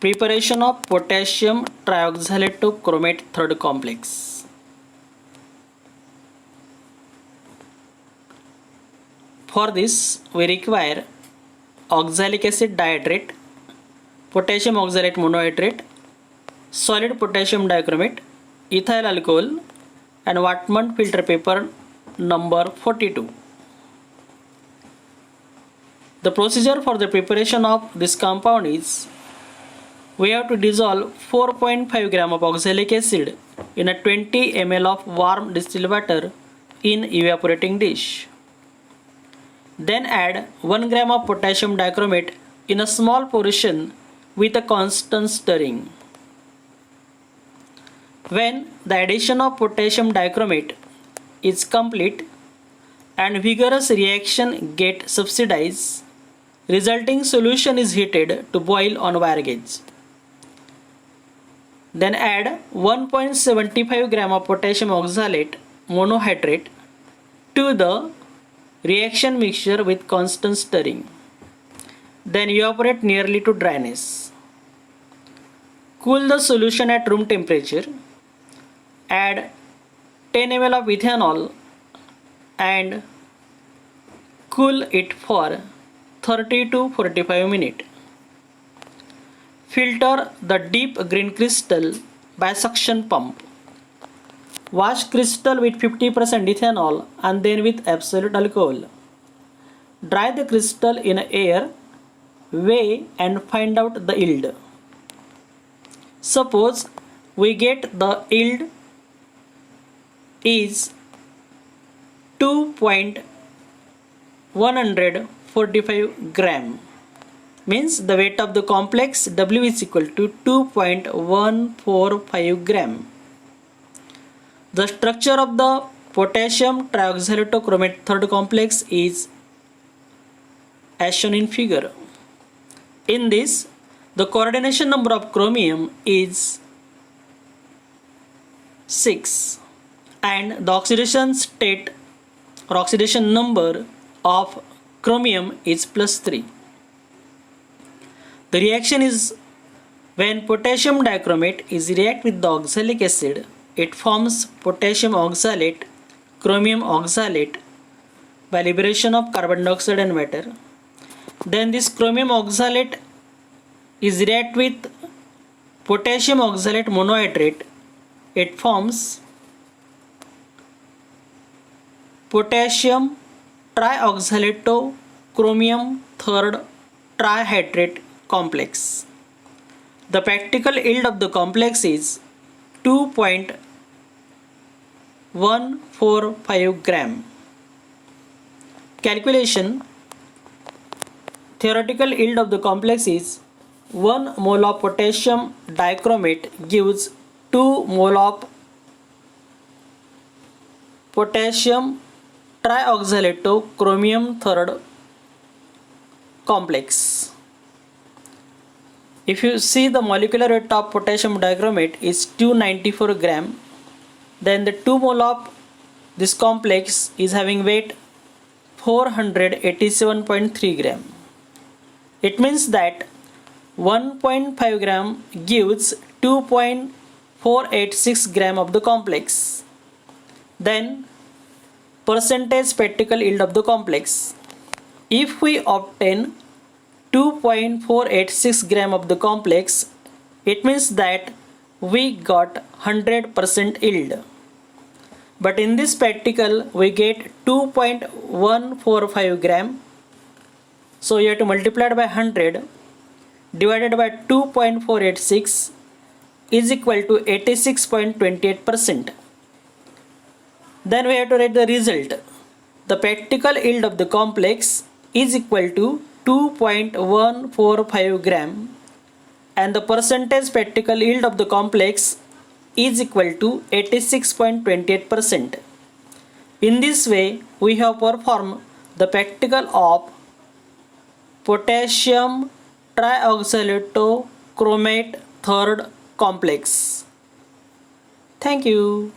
Preparation of potassium trioxalate to chromate third complex. For this we require oxalic acid dihydrate, potassium oxalate monohydrate, solid potassium dichromate, ethyl alcohol and Whatman filter paper number 42. The procedure for the preparation of this compound is we have to dissolve 4.5 gram of oxalic acid in a 20 ml of warm distilled water in evaporating dish. Then add 1 gram of potassium dichromate in a small portion with a constant stirring. When the addition of potassium dichromate is complete and vigorous reaction get subsidized, resulting solution is heated to boil on wire gauge. Then add 1.75 gram of potassium oxalate monohydrate to the reaction mixture with constant stirring. Then evaporate nearly to dryness. Cool the solution at room temperature. Add 10 ml of ethanol and cool it for 30 to 45 minutes. Filter the deep green crystal by suction pump. Wash crystal with 50% ethanol and then with absolute alcohol. Dry the crystal in air, weigh and find out the yield. Suppose we get the yield is 2.145 gram. Means the weight of the complex W is equal to 2.145 gram. The structure of the potassium trioxalate chromate third complex is as shown in figure. In this, the coordination number of chromium is 6 and the oxidation state or oxidation number of chromium is +3. The reaction is when potassium dichromate is react with the oxalic acid, it forms potassium oxalate, chromium oxalate by liberation of carbon dioxide and water. Then this chromium oxalate is react with potassium oxalate monohydrate. It forms potassium trioxalate to chromium third trihydrate complex. The practical yield of the complex is 2.145 gram. Calculation. Theoretical yield of the complex is 1 mole of potassium dichromate gives 2 mole of potassium trioxalate to chromium third complex. If you see the molecular weight of potassium dichromate is 294 gram, then the 2 mole of this complex is having weight 487.3 gram. It means that 1.5 gram gives 2.486 gram of the complex. Then percentage practical yield of the complex. If we obtain 2.486 gram of the complex, it means that we got 100% yield. But in this practical we get 2.145 gram. So you have to multiply it by 100 divided by 2.486 is equal to 86.28%. Then we have to write the result. The practical yield of the complex is equal to 2.145 gram and the percentage practical yield of the complex is equal to 86.28%. In this way, we have performed the practical of potassium trioxalate chromate third complex. Thank you.